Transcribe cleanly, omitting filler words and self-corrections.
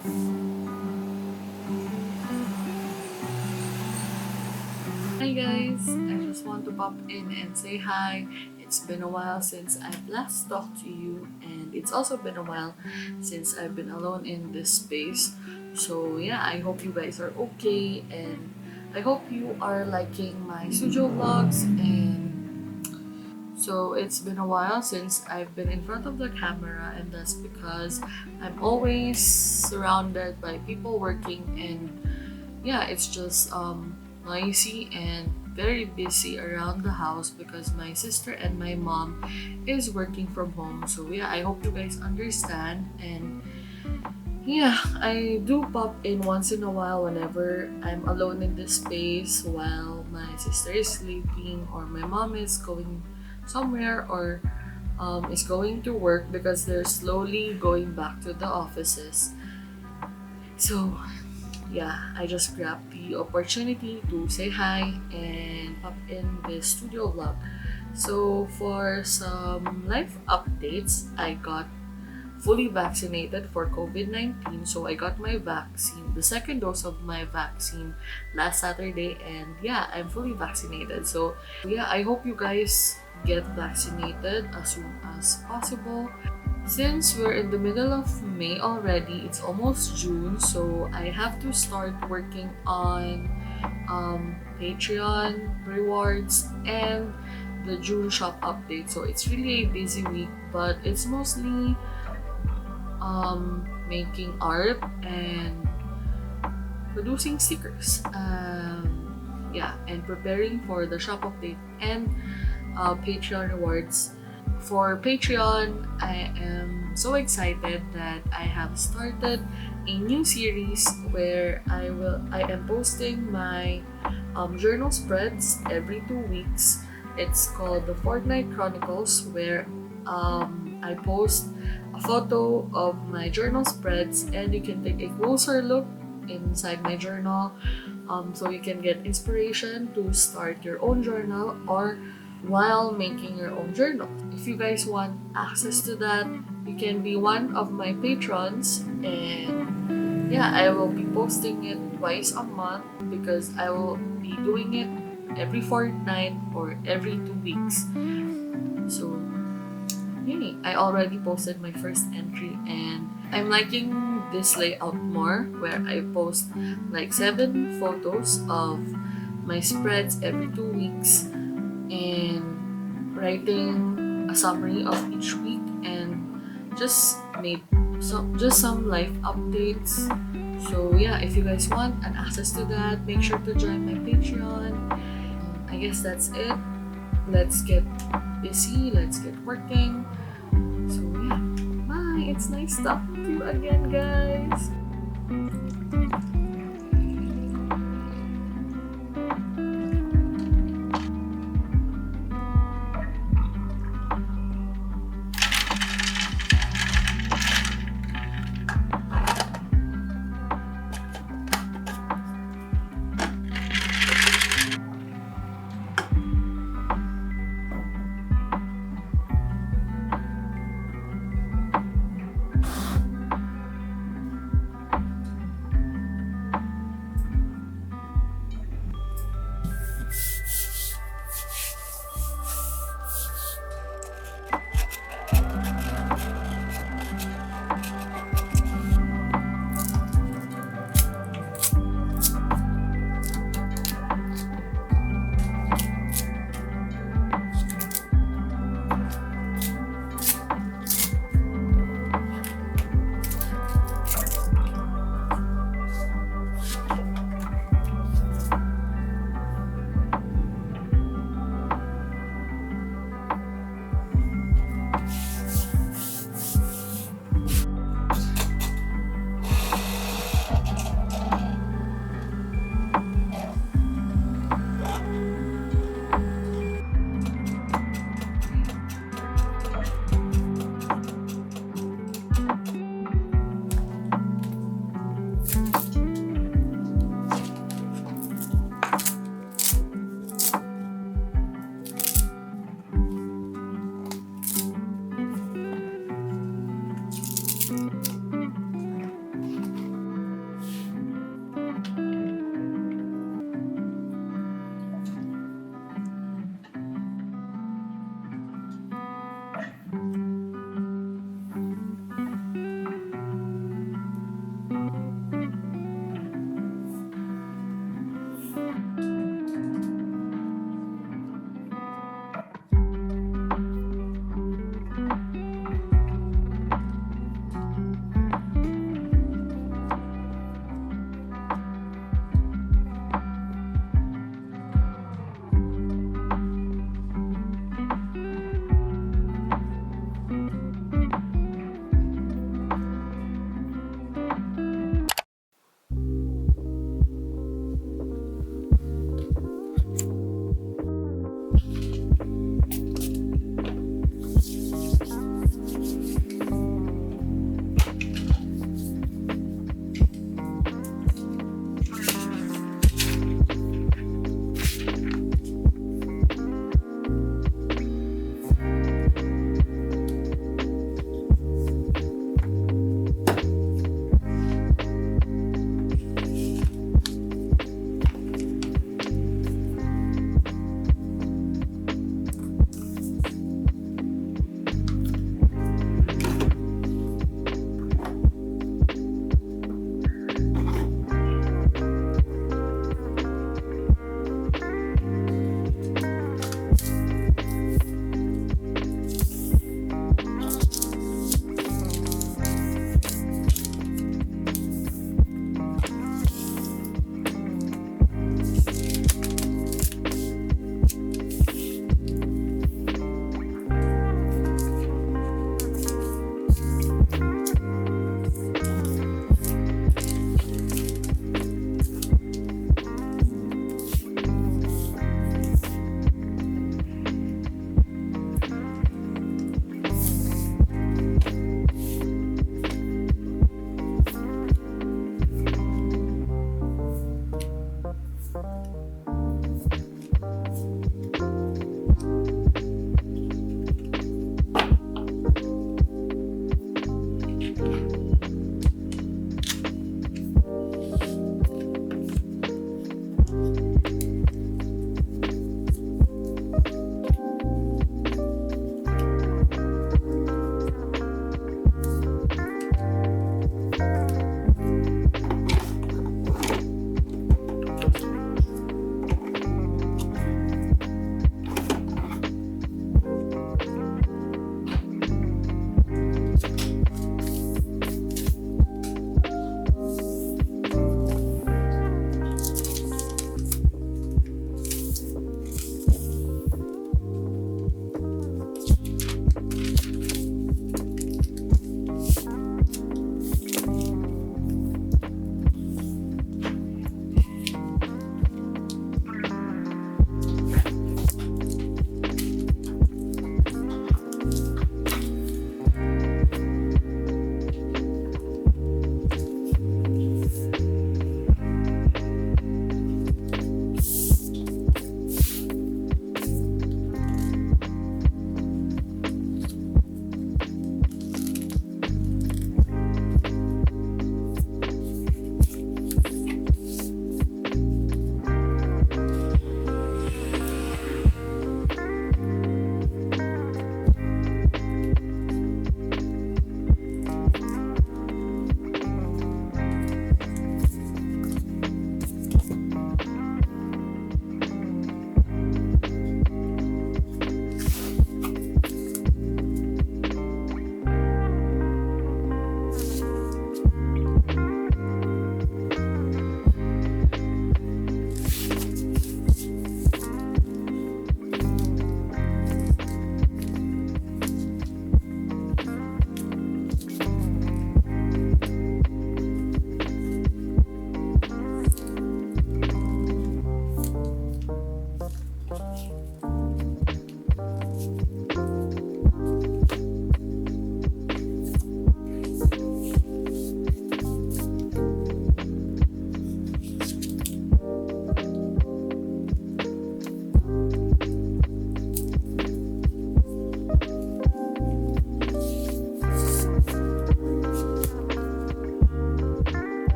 Hi guys, I just want to pop in and say hi. It's been a while since I've last talked to you, and it's also been a while since I've been alone in this space. So yeah, I hope you guys are okay, and I hope you are liking my studio vlogs. And so it's been a while since I've been in front of the camera, and that's because I'm always surrounded by people working, and yeah, it's just noisy and very busy around the house because my sister and my mom is working from home. So yeah, I hope you guys understand. And yeah, I do pop in once in a while whenever I'm alone in this space while my sister is sleeping or my mom is going somewhere or is going to work because they're slowly going back to the offices. So yeah, I just grabbed the opportunity to say hi and pop in this studio vlog. So for some life updates, I got fully vaccinated for COVID-19. So I got my vaccine, the second dose of my vaccine last Saturday, and yeah, I'm fully vaccinated. So yeah, I hope you guys get vaccinated as soon as possible. Since we're in the middle of May already, it's almost June, so I have to start working on Patreon rewards and the June shop update. So it's really a busy week, but it's mostly making art and producing stickers. Yeah, and preparing for the shop update and Patreon rewards. For Patreon, I am so excited that I have started a new series where I am posting my journal spreads every 2 weeks. It's called the Fortnite Chronicles, where I post a photo of my journal spreads, and you can take a closer look inside my journal, so you can get inspiration to start your own journal or while making your own journal. If you guys want access to that, you can be one of my patrons, and yeah, I will be posting it twice a month because I will be doing it every fortnight or every 2 weeks. So yay, I already posted my first entry, and I'm liking this layout more where I post like 7 photos of my spreads every 2 weeks and writing a summary of each week and just made some life updates. So yeah, if you guys want an access to that, make sure to join my Patreon. I guess that's it. Let's get busy, let's get working. So yeah, bye. It's nice talking to you again, guys.